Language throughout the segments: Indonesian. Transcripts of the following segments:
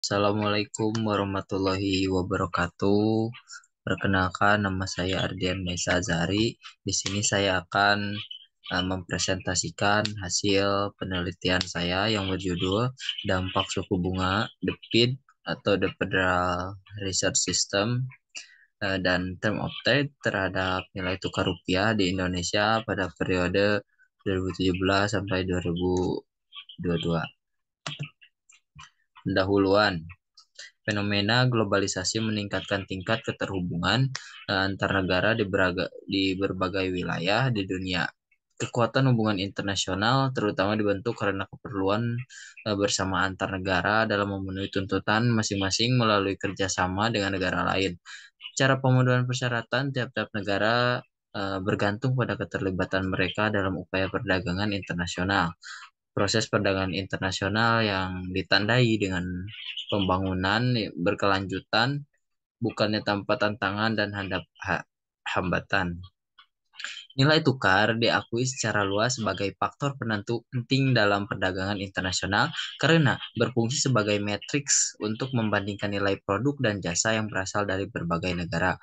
Assalamualaikum warahmatullahi wabarakatuh. Perkenalkan, nama saya Ardian Mesa Azari. Di sini saya akan mempresentasikan hasil penelitian saya yang berjudul Dampak Suku Bunga The Fed atau The Federal Reserve System dan Term of Trade terhadap nilai tukar rupiah di Indonesia pada periode 2017 sampai 2022. Pendahuluan. Fenomena globalisasi meningkatkan tingkat keterhubungan antar negara di berbagai wilayah di dunia. Kekuatan hubungan internasional terutama dibentuk karena keperluan bersama antar negara dalam memenuhi tuntutan masing-masing melalui kerjasama dengan negara lain. Cara pemenuhan persyaratan tiap-tiap negara bergantung pada keterlibatan mereka dalam upaya perdagangan internasional. Proses perdagangan internasional yang ditandai dengan pembangunan berkelanjutan, bukannya tanpa tantangan dan hambatan. Nilai tukar diakui secara luas sebagai faktor penentu penting dalam perdagangan internasional karena berfungsi sebagai matriks untuk membandingkan nilai produk dan jasa yang berasal dari berbagai negara.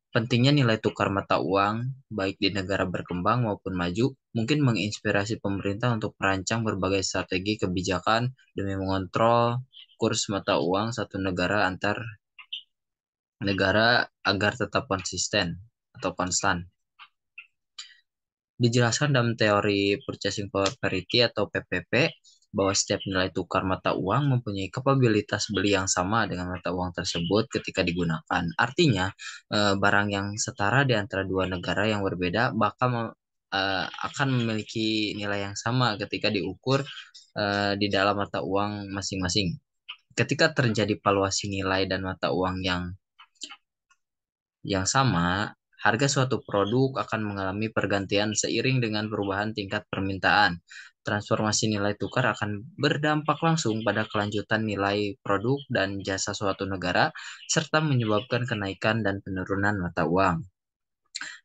Pentingnya nilai tukar mata uang, baik di negara berkembang maupun maju, mungkin menginspirasi pemerintah untuk merancang berbagai strategi kebijakan demi mengontrol kurs mata uang satu negara antar negara agar tetap konsisten atau konstan. Dijelaskan dalam teori Purchasing Power Parity atau PPP bahwa setiap nilai tukar mata uang mempunyai kapabilitas beli yang sama dengan mata uang tersebut ketika digunakan. Artinya, barang yang setara di antara dua negara yang berbeda akan memiliki nilai yang sama ketika diukur di dalam mata uang masing-masing. Ketika terjadi valuasi nilai dan mata uang yang sama, harga suatu produk akan mengalami pergantian seiring dengan perubahan tingkat permintaan. Transformasi nilai tukar akan berdampak langsung pada kelanjutan nilai produk dan jasa suatu negara, serta menyebabkan kenaikan dan penurunan mata uang.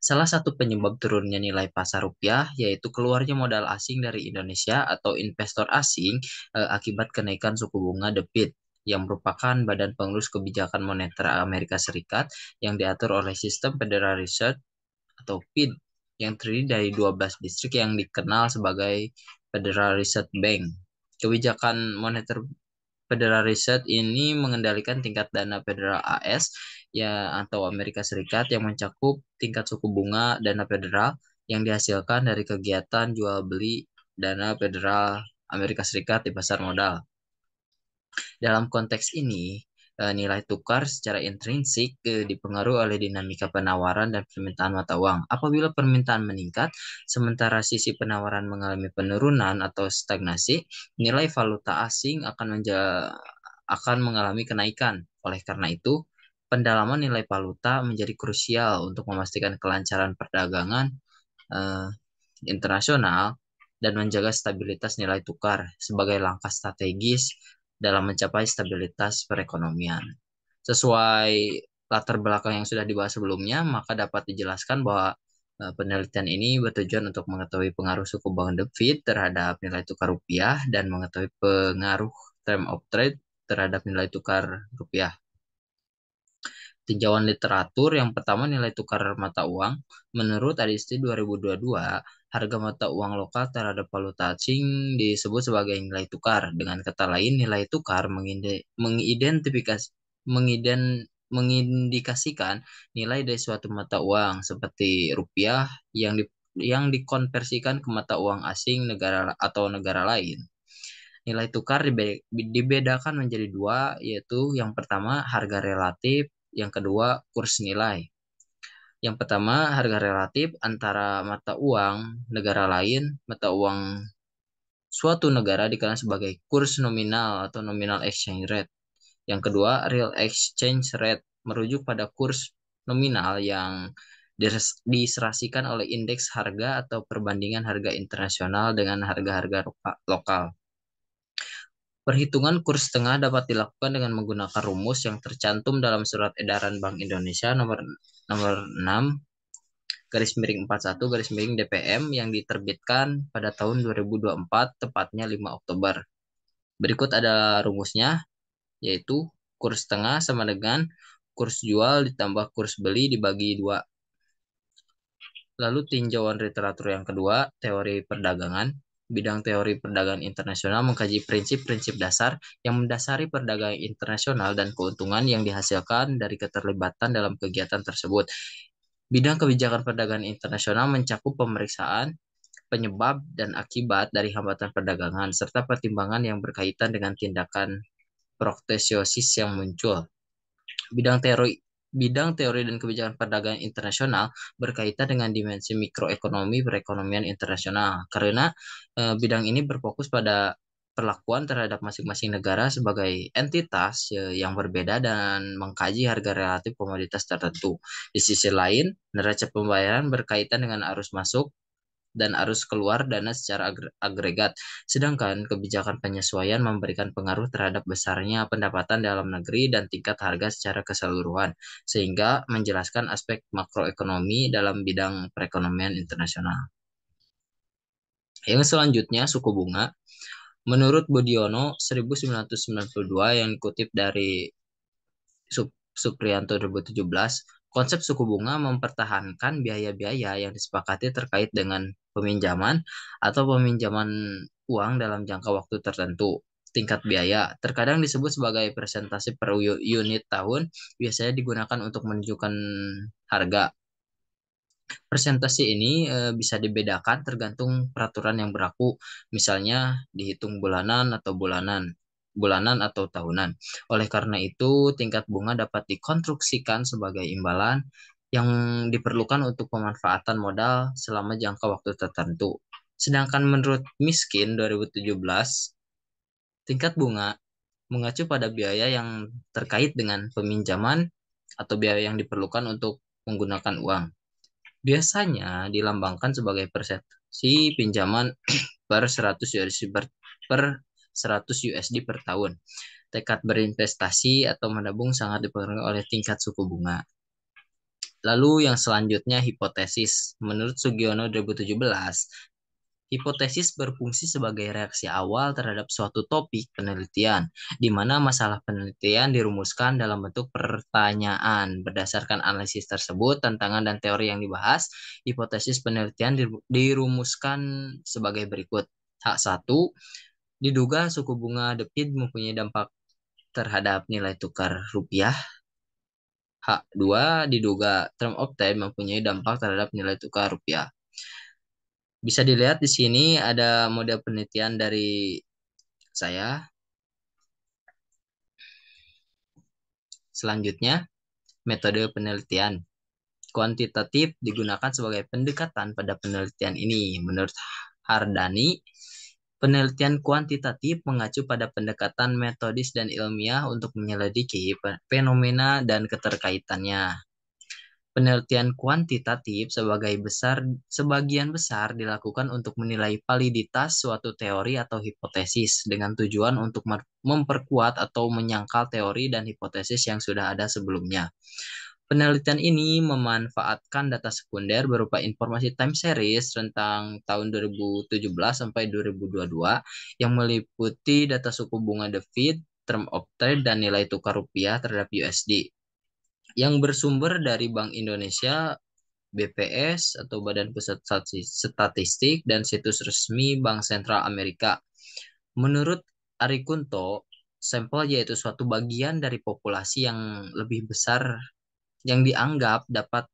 Salah satu penyebab turunnya nilai pasar rupiah yaitu keluarnya modal asing dari Indonesia atau investor asing akibat kenaikan suku bunga The Fed yang merupakan badan pengurus kebijakan moneter Amerika Serikat yang diatur oleh sistem Federal Reserve atau Fed yang terdiri dari 12 distrik yang dikenal sebagai Federal Reserve Bank. Kebijakan moneter Federal Reserve ini mengendalikan tingkat dana federal AS ya atau Amerika Serikat yang mencakup tingkat suku bunga dana federal yang dihasilkan dari kegiatan jual beli dana federal Amerika Serikat di pasar modal. Dalam konteks ini, nilai tukar secara intrinsik dipengaruhi oleh dinamika penawaran dan permintaan mata uang. Apabila permintaan meningkat, sementara sisi penawaran mengalami penurunan atau stagnasi, nilai valuta asing akan mengalami kenaikan. Oleh karena itu, pendalaman nilai valuta menjadi krusial untuk memastikan kelancaran perdagangan eh, internasional dan menjaga stabilitas nilai tukar sebagai langkah strategis dalam mencapai stabilitas perekonomian. Sesuai latar belakang yang sudah dibahas sebelumnya, maka dapat dijelaskan bahwa penelitian ini bertujuan untuk mengetahui pengaruh suku bunga The Fed terhadap nilai tukar rupiah dan mengetahui pengaruh term of trade terhadap nilai tukar rupiah. Tinjauan literatur yang pertama nilai tukar mata uang. Menurut Adisti 2022, harga mata uang lokal terhadap valuta asing disebut sebagai nilai tukar. Dengan kata lain, nilai tukar mengindikasikan nilai dari suatu mata uang seperti rupiah yang dikonversikan ke mata uang asing negara atau negara lain. Nilai tukar dibedakan menjadi dua, yaitu yang pertama harga relatif, yang kedua kurs nilai. Yang pertama harga relatif antara mata uang negara lain, mata uang suatu negara dikenal sebagai kurs nominal atau nominal exchange rate. Yang kedua real exchange rate merujuk pada kurs nominal yang diserasikan oleh indeks harga atau perbandingan harga internasional dengan harga-harga lokal. Perhitungan kurs tengah dapat dilakukan dengan menggunakan rumus yang tercantum dalam Surat Edaran Bank Indonesia nomor 6 garis miring 41 garis miring DPM yang diterbitkan pada tahun 2024 tepatnya 5 Oktober. Berikut ada rumusnya. yaitu kurs tengah sama dengan kurs jual ditambah kurs beli dibagi 2. Lalu tinjauan literatur yang kedua, teori perdagangan. Bidang teori perdagangan internasional mengkaji prinsip-prinsip dasar yang mendasari perdagangan internasional dan keuntungan yang dihasilkan dari keterlibatan dalam kegiatan tersebut. Bidang kebijakan perdagangan internasional mencakup pemeriksaan penyebab dan akibat dari hambatan perdagangan serta pertimbangan yang berkaitan dengan tindakan proteksionis yang muncul. Bidang teori Bidang teori dan kebijakan perdagangan internasional berkaitan dengan dimensi mikroekonomi perekonomian internasional karena bidang ini berfokus pada perlakuan terhadap masing-masing negara sebagai entitas yang berbeda dan mengkaji harga relatif komoditas tertentu. Di sisi lain, neraca pembayaran berkaitan dengan arus masuk dan arus keluar dana secara agregat. Sedangkan kebijakan penyesuaian memberikan pengaruh terhadap besarnya pendapatan dalam negeri dan tingkat harga secara keseluruhan, sehingga menjelaskan aspek makroekonomi dalam bidang perekonomian internasional. Yang selanjutnya, suku bunga. Menurut Budiono 1992 yang dikutip dari Supriyanto 2017, konsep suku bunga mempertahankan biaya-biaya yang disepakati terkait dengan peminjaman atau peminjaman uang dalam jangka waktu tertentu. Tingkat biaya terkadang disebut sebagai presentasi per unit tahun, biasanya digunakan untuk menunjukkan harga. Presentasi ini bisa dibedakan tergantung peraturan yang berlaku, misalnya dihitung bulanan atau tahunan. Oleh karena itu, tingkat bunga dapat dikonstruksikan sebagai imbalan yang diperlukan untuk pemanfaatan modal selama jangka waktu tertentu. Sedangkan menurut Miskin 2017, tingkat bunga mengacu pada biaya yang terkait dengan peminjaman atau biaya yang diperlukan untuk menggunakan uang. Biasanya dilambangkan sebagai persentase pinjaman per 100 USD per 100 USD per tahun. Tekad berinvestasi atau menabung sangat dipengaruhi oleh tingkat suku bunga. Lalu yang selanjutnya hipotesis. Menurut Sugiono 2017, hipotesis berfungsi sebagai reaksi awal terhadap suatu topik penelitian, di mana masalah penelitian dirumuskan dalam bentuk pertanyaan. Berdasarkan analisis tersebut, tantangan dan teori yang dibahas, hipotesis penelitian dirumuskan sebagai berikut. H1, diduga suku bunga The Fed mempunyai dampak terhadap nilai tukar rupiah. H2, diduga term of trade mempunyai dampak terhadap nilai tukar rupiah. Bisa dilihat di sini ada model penelitian dari saya. Selanjutnya, metode penelitian. Kuantitatif digunakan sebagai pendekatan pada penelitian ini. Menurut Hardani, penelitian kuantitatif mengacu pada pendekatan metodis dan ilmiah untuk menyelidiki fenomena dan keterkaitannya. Penelitian kuantitatif sebagian besar dilakukan untuk menilai validitas suatu teori atau hipotesis dengan tujuan untuk memperkuat atau menyangkal teori dan hipotesis yang sudah ada sebelumnya. Penelitian ini memanfaatkan data sekunder berupa informasi time series tentang tahun 2017 sampai 2022 yang meliputi data suku bunga The Fed, term of trade, dan nilai tukar rupiah terhadap USD yang bersumber dari Bank Indonesia, BPS atau Badan Pusat Statistik, dan situs resmi Bank Sentral Amerika. Menurut Ari Kunto, sampel yaitu suatu bagian dari populasi yang lebih besar yang dianggap dapat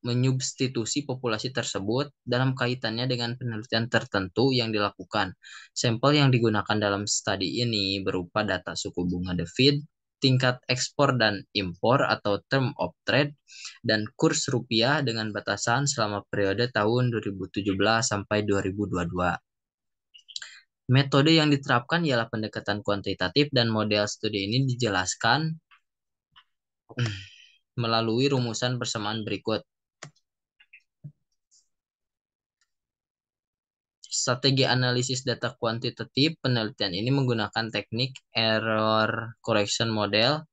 menyubstitusi populasi tersebut dalam kaitannya dengan penelitian tertentu yang dilakukan. Sampel yang digunakan dalam studi ini berupa data suku bunga The Fed, tingkat ekspor dan impor atau term of trade, dan kurs rupiah dengan batasan selama periode tahun 2017 sampai 2022. Metode yang diterapkan ialah pendekatan kuantitatif dan model studi ini dijelaskan melalui rumusan persamaan berikut. Strategi analisis data kuantitatif penelitian ini menggunakan teknik error correction model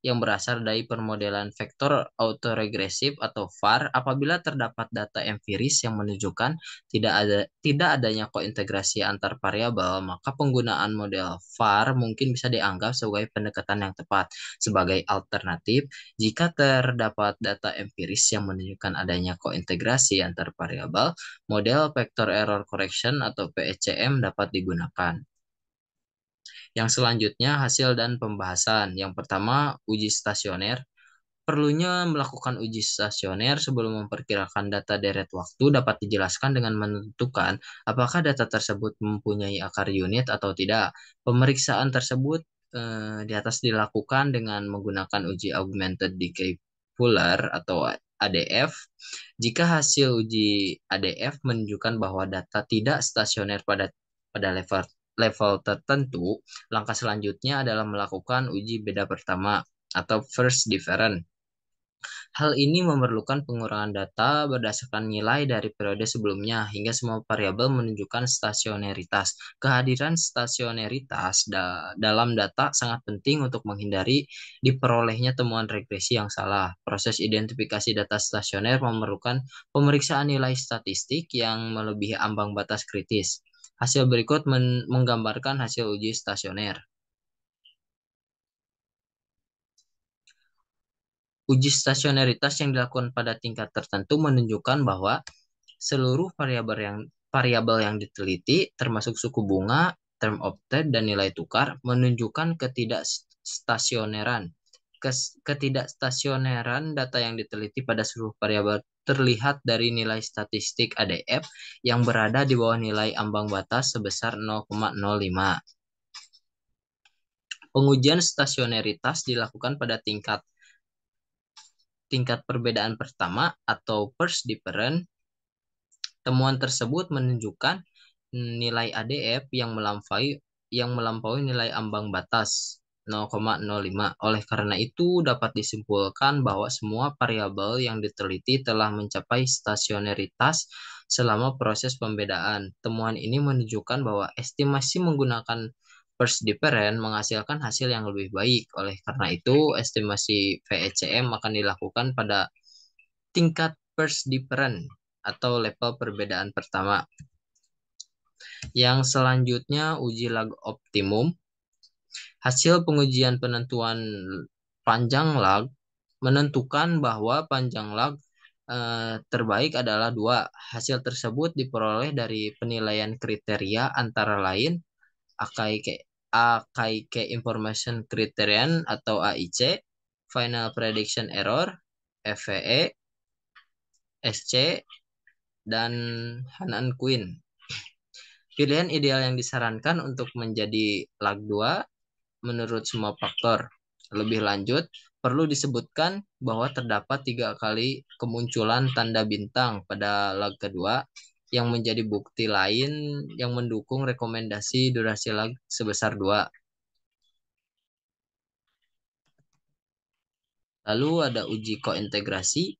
yang berasal dari permodelan vektor autoregresif atau VAR apabila terdapat data empiris yang menunjukkan tidak adanya kointegrasi antar variabel, maka penggunaan model VAR mungkin bisa dianggap sebagai pendekatan yang tepat. Sebagai alternatif, jika terdapat data empiris yang menunjukkan adanya kointegrasi antar variabel, model vector error correction atau PECM dapat digunakan. Yang selanjutnya hasil dan pembahasan. Yang pertama, uji stasioner. Perlunya melakukan uji stasioner sebelum memperkirakan data deret waktu dapat dijelaskan dengan menentukan apakah data tersebut mempunyai akar unit atau tidak. Pemeriksaan tersebut di atas dilakukan dengan menggunakan uji augmented decay Fuller atau ADF. Jika hasil uji ADF menunjukkan bahwa data tidak stasioner pada level tertentu, langkah selanjutnya adalah melakukan uji beda pertama atau first difference. Hal ini memerlukan pengurangan data berdasarkan nilai dari periode sebelumnya hingga semua variabel menunjukkan stasioneritas. Kehadiran stasioneritas dalam data sangat penting untuk menghindari diperolehnya temuan regresi yang salah. Proses identifikasi data stasioner memerlukan pemeriksaan nilai statistik yang melebihi ambang batas kritis. Hasil berikut menggambarkan hasil uji stasioner. Uji stasioneritas yang dilakukan pada tingkat tertentu menunjukkan bahwa seluruh variabel yang diteliti, termasuk suku bunga, term of trade, dan nilai tukar, menunjukkan ketidakstasioneran. Ketidakstasioneran data yang diteliti pada seluruh variabel terlihat dari nilai statistik ADF yang berada di bawah nilai ambang batas sebesar 0,05. Pengujian stasioneritas dilakukan pada tingkat perbedaan pertama atau first difference. Temuan tersebut menunjukkan nilai ADF yang melampaui nilai ambang batas 0,05. Oleh karena itu, dapat disimpulkan bahwa semua variabel yang diteliti telah mencapai stasioneritas selama proses pembedaan. Temuan ini menunjukkan bahwa estimasi menggunakan first difference menghasilkan hasil yang lebih baik. Oleh karena itu, estimasi VECM akan dilakukan pada tingkat first difference atau level perbedaan pertama. Yang selanjutnya uji lag optimum. Hasil pengujian penentuan panjang lag menentukan bahwa panjang lag terbaik adalah 2. Hasil tersebut diperoleh dari penilaian kriteria antara lain AKIK Information Criterion atau AIC, Final Prediction Error, FVE, SC, dan Hanan Quinn. Pilihan ideal yang disarankan untuk menjadi lag 2 menurut semua faktor. Lebih lanjut, perlu disebutkan bahwa terdapat 3 kali kemunculan tanda bintang pada lag kedua yang menjadi bukti lain yang mendukung rekomendasi durasi lag sebesar 2. Lalu ada uji kointegrasi.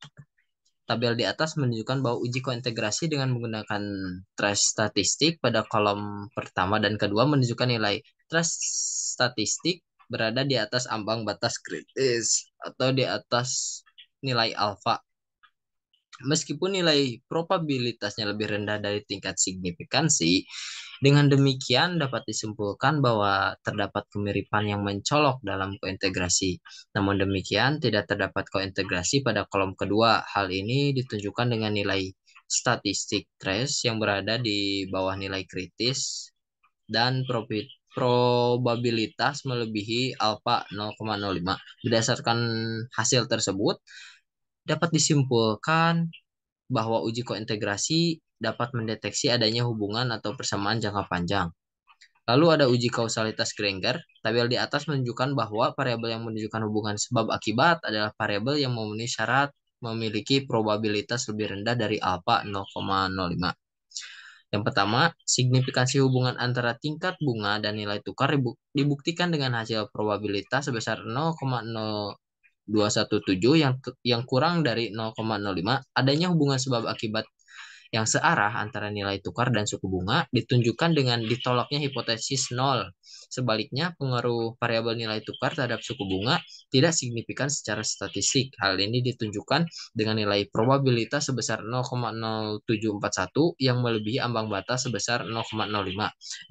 Tabel di atas menunjukkan bahwa uji kointegrasi dengan menggunakan trace statistik pada kolom pertama dan kedua menunjukkan nilai trace statistik berada di atas ambang batas kritis atau di atas nilai alfa. Meskipun nilai probabilitasnya lebih rendah dari tingkat signifikansi, dengan demikian dapat disimpulkan bahwa terdapat kemiripan yang mencolok dalam kointegrasi. Namun demikian, tidak terdapat kointegrasi pada kolom kedua. Hal ini ditunjukkan dengan nilai statistik trace yang berada di bawah nilai kritis dan probabilitas melebihi alfa 0,05. Berdasarkan hasil tersebut, dapat disimpulkan bahwa uji kointegrasi dapat mendeteksi adanya hubungan atau persamaan jangka panjang. Lalu ada uji kausalitas Granger. Tabel di atas menunjukkan bahwa variabel yang menunjukkan hubungan sebab akibat adalah variabel yang memenuhi syarat memiliki probabilitas lebih rendah dari alfa 0,05. Yang pertama, signifikansi hubungan antara tingkat bunga dan nilai tukar dibuktikan dengan hasil probabilitas sebesar 0,0217 yang kurang dari 0,05. Adanya hubungan sebab akibat yang searah antara nilai tukar dan suku bunga ditunjukkan dengan ditolaknya hipotesis nol. Sebaliknya, pengaruh variabel nilai tukar terhadap suku bunga tidak signifikan secara statistik. Hal ini ditunjukkan dengan nilai probabilitas sebesar 0,0741 yang melebihi ambang batas sebesar 0,05.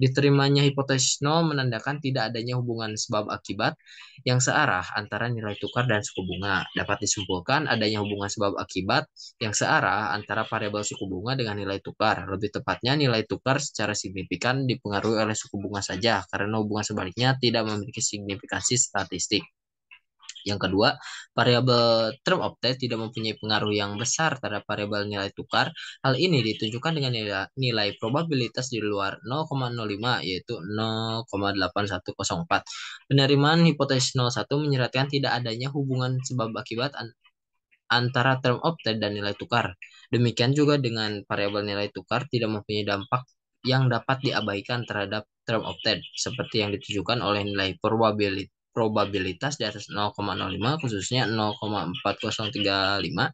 Diterimanya hipotesis nol menandakan tidak adanya hubungan sebab akibat yang searah antara nilai tukar dan suku bunga. Dapat disimpulkan adanya hubungan sebab akibat yang searah antara variabel suku bunga dengan nilai tukar. Lebih tepatnya, nilai tukar secara signifikan dipengaruhi oleh suku bunga saja, karena hubungan sebaliknya tidak memiliki signifikansi statistik. Yang kedua, variabel term of trade tidak mempunyai pengaruh yang besar terhadap variabel nilai tukar. Hal ini ditunjukkan dengan nilai probabilitas di luar 0,05, yaitu 0,8104. Penerimaan hipotesis 01 menyeratkan tidak adanya hubungan sebab akibat antara term of trade dan nilai tukar. Demikian juga dengan variabel nilai tukar tidak mempunyai dampak yang dapat diabaikan terhadap term of trade, seperti yang ditujukan oleh nilai probabilitas di atas 0,05, khususnya 0,4035.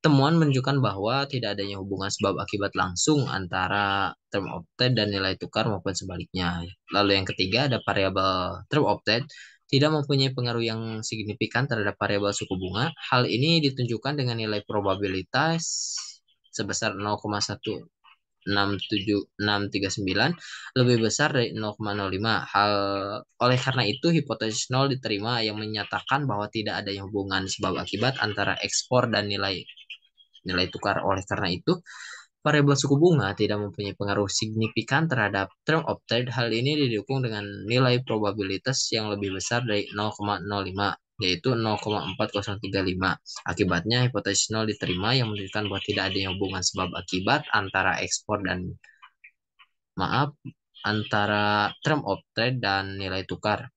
Temuan menunjukkan bahwa tidak adanya hubungan sebab akibat langsung antara term of trade dan nilai tukar maupun sebaliknya. Lalu yang ketiga ada variabel term of trade tidak mempunyai pengaruh yang signifikan terhadap variabel suku bunga. Hal ini ditunjukkan dengan nilai probabilitas sebesar 0,167,639 lebih besar dari 0,05. Oleh karena itu hipotesis nol diterima yang menyatakan bahwa tidak adanya hubungan sebab akibat antara ekspor dan nilai tukar. Oleh karena itu, variabel suku bunga tidak mempunyai pengaruh signifikan terhadap term of trade. Hal ini didukung dengan nilai probabilitas yang lebih besar dari 0,05, yaitu 0,4035. Akibatnya, hipotesis nol diterima yang menunjukkan bahwa tidak adanya hubungan sebab akibat antara ekspor dan antara term of trade dan nilai tukar.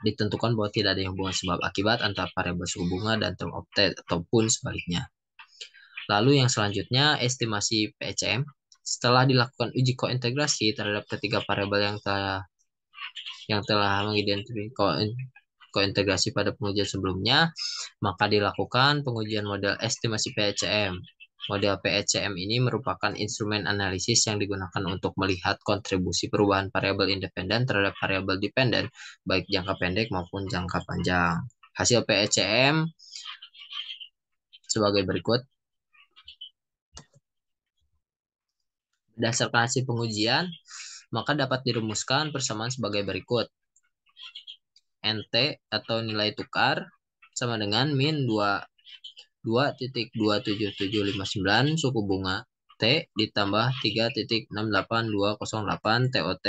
Ditentukan bahwa tidak ada hubungan sebab akibat antara variabel suku bunga dan term of trade ataupun sebaliknya. Lalu yang selanjutnya estimasi PECM. Setelah dilakukan uji kointegrasi terhadap ketiga variabel yang telah mengidentifikasi kointegrasi pada pengujian sebelumnya, maka dilakukan pengujian model estimasi PECM. Model PECM ini merupakan instrumen analisis yang digunakan untuk melihat kontribusi perubahan variabel independen terhadap variabel dependen, baik jangka pendek maupun jangka panjang. Hasil PECM sebagai berikut. Berdasarkan hasil pengujian, maka dapat dirumuskan persamaan sebagai berikut. NT atau nilai tukar sama dengan min 2,27759 suku bunga T ditambah 3,68208 TOT.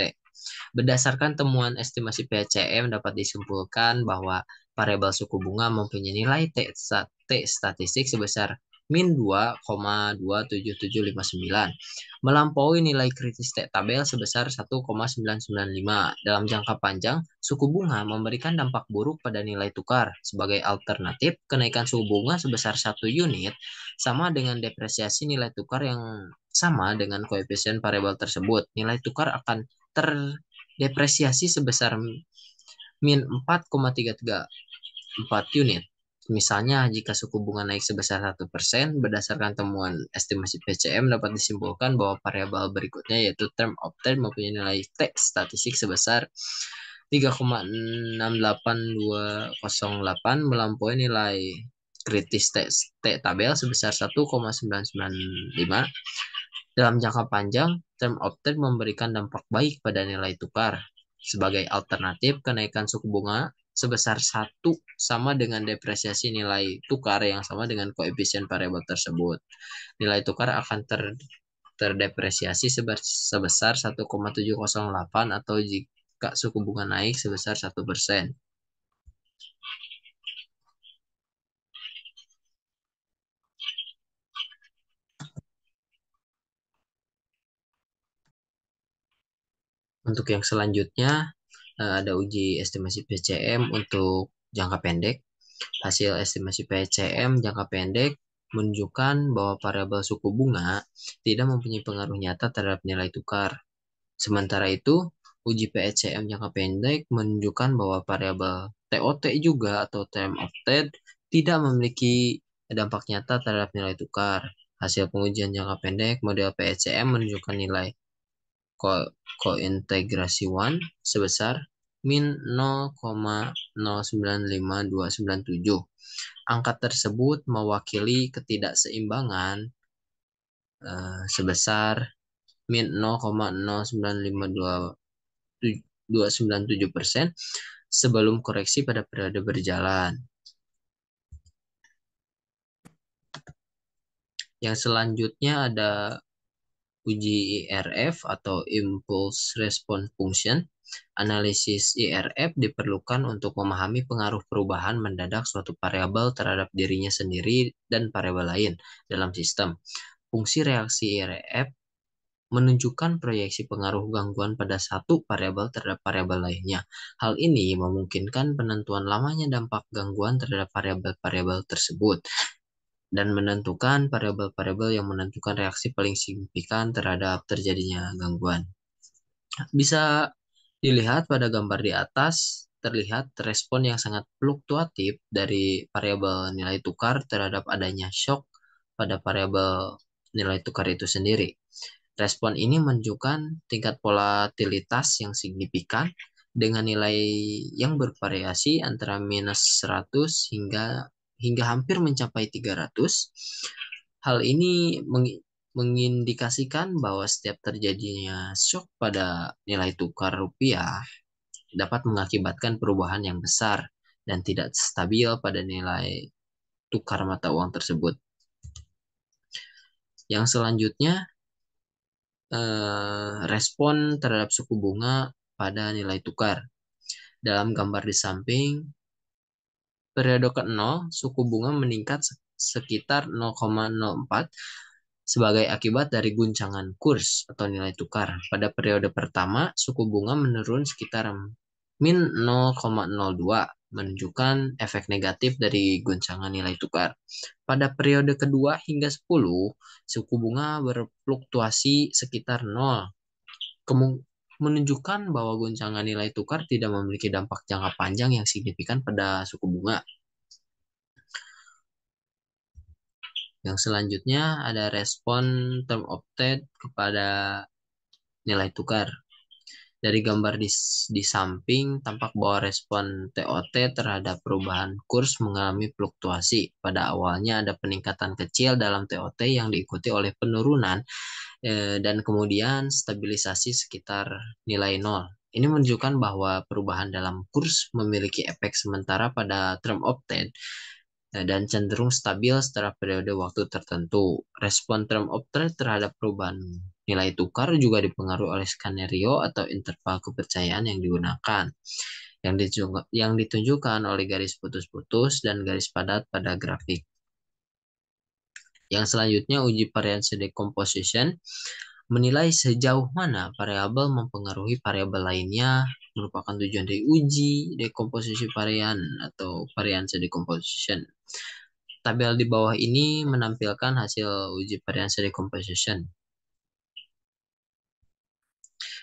Berdasarkan temuan estimasi PCM dapat disimpulkan bahwa variabel suku bunga mempunyai nilai T statistik sebesar min 2,27759, melampaui nilai kritis T tabel sebesar 1,995. Dalam jangka panjang, suku bunga memberikan dampak buruk pada nilai tukar. Sebagai alternatif, kenaikan suku bunga sebesar 1 unit sama dengan depresiasi nilai tukar yang sama dengan koefisien variabel tersebut. Nilai tukar akan terdepresiasi sebesar min 4,334 unit. Misalnya, jika suku bunga naik sebesar 1%, berdasarkan temuan estimasi PCM dapat disimpulkan bahwa variabel berikutnya yaitu term of trade mempunyai nilai T statistik sebesar 3,68208 melampaui nilai kritis T tabel sebesar 1,995. Dalam jangka panjang, term of trade memberikan dampak baik pada nilai tukar. Sebagai alternatif, kenaikan suku bunga sebesar 1 sama dengan depresiasi nilai tukar yang sama dengan koefisien variabel tersebut. Nilai tukar akan terdepresiasi sebesar 1,708 atau jika suku bunga naik sebesar 1%. Untuk yang selanjutnya, ada uji estimasi PCM untuk jangka pendek. Hasil estimasi PCM jangka pendek menunjukkan bahwa variabel suku bunga tidak mempunyai pengaruh nyata terhadap nilai tukar. Sementara itu, uji PCM jangka pendek menunjukkan bahwa variabel TOT juga atau term of trade tidak memiliki dampak nyata terhadap nilai tukar. Hasil pengujian jangka pendek model PECM menunjukkan nilai kointegrasi 1 sebesar min 0,0952997. Angka tersebut mewakili ketidakseimbangan sebesar min 0,0952997% sebelum koreksi pada periode berjalan. Yang selanjutnya ada uji IRF atau Impulse Response Function. Analisis IRF diperlukan untuk memahami pengaruh perubahan mendadak suatu variabel terhadap dirinya sendiri dan variabel lain dalam sistem. Fungsi reaksi IRF menunjukkan proyeksi pengaruh gangguan pada satu variabel terhadap variabel lainnya. Hal ini memungkinkan penentuan lamanya dampak gangguan terhadap variabel-variabel tersebut dan menentukan variabel-variabel yang menentukan reaksi paling signifikan terhadap terjadinya gangguan. Bisa dilihat pada gambar di atas, terlihat respon yang sangat fluktuatif dari variabel nilai tukar terhadap adanya shock pada variabel nilai tukar itu sendiri. Respon ini menunjukkan tingkat volatilitas yang signifikan dengan nilai yang bervariasi antara minus 100 hingga hampir mencapai 300. Hal ini mengindikasikan bahwa setiap terjadinya shock pada nilai tukar rupiah dapat mengakibatkan perubahan yang besar dan tidak stabil pada nilai tukar mata uang tersebut. Yang selanjutnya, respon terhadap suku bunga pada nilai tukar. Dalam gambar di samping, periode ke-0, suku bunga meningkat sekitar 0,04 sebagai akibat dari guncangan kurs atau nilai tukar. Pada periode pertama, suku bunga menurun sekitar min 0,02, menunjukkan efek negatif dari guncangan nilai tukar. Pada periode kedua hingga 10, suku bunga berfluktuasi sekitar 0, menunjukkan bahwa guncangan nilai tukar tidak memiliki dampak jangka panjang yang signifikan pada suku bunga. Yang selanjutnya ada respon term of trade kepada nilai tukar. Dari gambar di samping tampak bahwa respon TOT terhadap perubahan kurs mengalami fluktuasi. Pada awalnya ada peningkatan kecil dalam TOT yang diikuti oleh penurunan dan kemudian stabilisasi sekitar nilai 0. Ini menunjukkan bahwa perubahan dalam kurs memiliki efek sementara pada term of trade dan cenderung stabil setelah periode waktu tertentu. Respon term of trade terhadap perubahan nilai tukar juga dipengaruhi oleh skenario atau interval kepercayaan yang digunakan, yang ditunjukkan oleh garis putus-putus dan garis padat pada grafik. Yang selanjutnya, uji variance decomposition menilai sejauh mana variabel mempengaruhi variabel lainnya, merupakan tujuan dari uji dekomposisi varian atau variance decomposition. Tabel di bawah ini menampilkan hasil uji variance decomposition.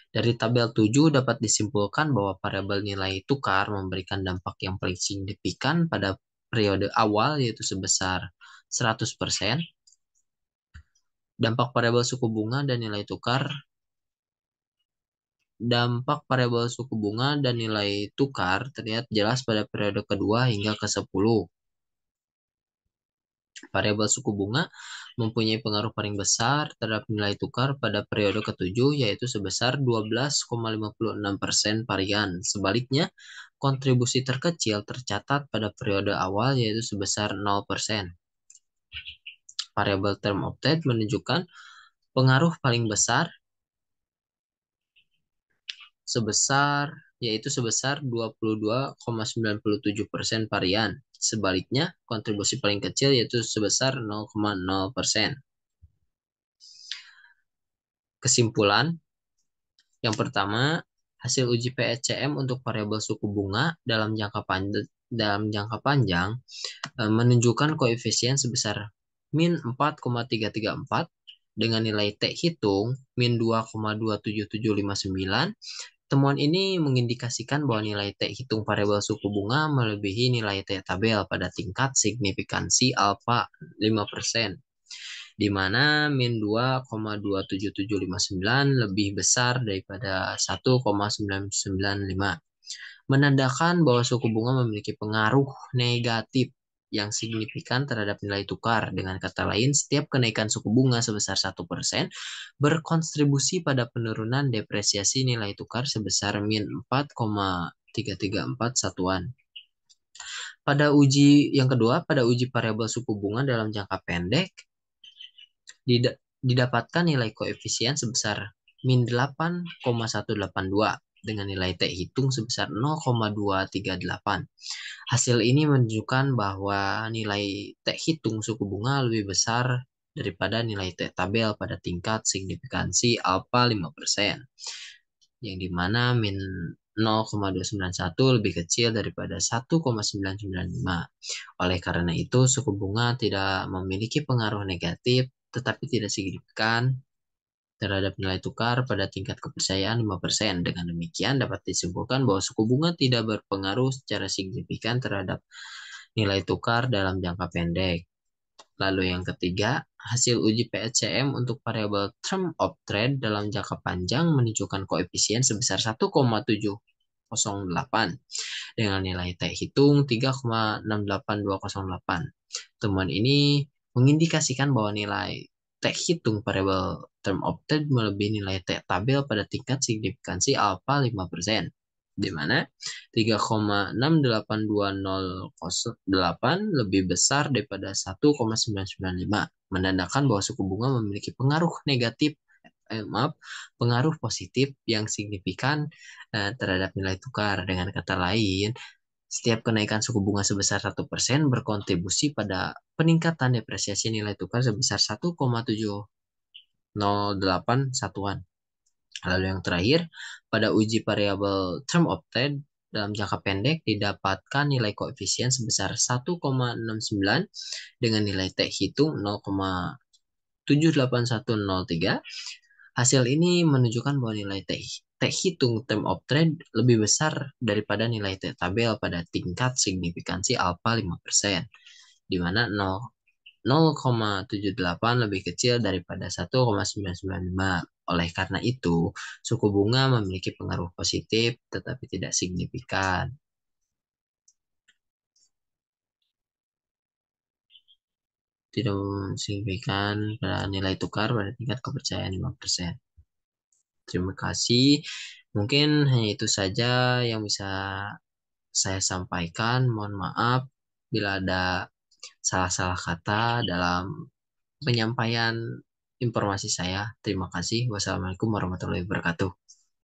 Dari tabel 7 dapat disimpulkan bahwa variabel nilai tukar memberikan dampak yang paling signifikan pada periode awal, yaitu sebesar 100%. Dampak variabel suku bunga dan nilai tukar terlihat jelas pada periode kedua hingga ke-10. Variabel suku bunga mempunyai pengaruh paling besar terhadap nilai tukar pada periode ke-7, yaitu sebesar 12,56% varian. Sebaliknya, kontribusi terkecil tercatat pada periode awal, yaitu sebesar 0%. Variabel term of trade menunjukkan pengaruh paling besar sebesar 22,97% varian. Sebaliknya, kontribusi paling kecil yaitu sebesar 0,0%. Kesimpulan, yang pertama, hasil uji PECM untuk variabel suku bunga dalam jangka panjang menunjukkan koefisien sebesar min 4,334 dengan nilai T hitung min 2,27759. Temuan ini mengindikasikan bahwa nilai T hitung variabel suku bunga melebihi nilai T tabel pada tingkat signifikansi alfa 5%. di mana min 2,27759 lebih besar daripada 1,995, menandakan bahwa suku bunga memiliki pengaruh negatif yang signifikan terhadap nilai tukar. Dengan kata lain, setiap kenaikan suku bunga sebesar 1% berkontribusi pada penurunan depresiasi nilai tukar sebesar min 4,334 satuan. Pada uji yang kedua, pada uji variabel suku bunga dalam jangka pendek, didapatkan nilai koefisien sebesar min 8,182 dengan nilai T hitung sebesar 0,238. Hasil ini menunjukkan bahwa nilai T hitung suku bunga lebih besar daripada nilai T tabel pada tingkat signifikansi alfa 5%, yang dimana min 0,291 lebih kecil daripada 1,995. Oleh karena itu, suku bunga tidak memiliki pengaruh negatif tetapi tidak signifikan terhadap nilai tukar pada tingkat kepercayaan 5%. Dengan demikian dapat disimpulkan bahwa suku bunga tidak berpengaruh secara signifikan terhadap nilai tukar dalam jangka pendek. Lalu yang ketiga, hasil uji PSCM untuk variabel term of trade dalam jangka panjang menunjukkan koefisien sebesar 1,708 dengan nilai T hitung 3,68208. Temuan ini mengindikasikan bahwa nilai T hitung variabel term of trade melebihi nilai T tabel pada tingkat signifikansi alfa 5%, di mana 3,68208 lebih besar daripada 1,995, menandakan bahwa suku bunga memiliki pengaruh negatif, pengaruh positif yang signifikan terhadap nilai tukar. Dengan kata lain, setiap kenaikan suku bunga sebesar 1% berkontribusi pada peningkatan depresiasi nilai tukar sebesar 1,708 satuan. Lalu yang terakhir, pada uji variabel term of trade dalam jangka pendek didapatkan nilai koefisien sebesar 1,69 dengan nilai T hitung 0,78103. Hasil ini menunjukkan bahwa nilai T hitung term of trade lebih besar daripada nilai T tabel pada tingkat signifikansi alfa 5%, di mana 0,78 lebih kecil daripada 1,995. Oleh karena itu, suku bunga memiliki pengaruh positif tetapi tidak signifikan. Tidak signifikan pada nilai tukar pada tingkat kepercayaan 5%. Terima kasih. Mungkin hanya itu saja yang bisa saya sampaikan. Mohon maaf bila ada salah-salah kata dalam penyampaian informasi saya. Terima kasih. Wassalamualaikum warahmatullahi wabarakatuh.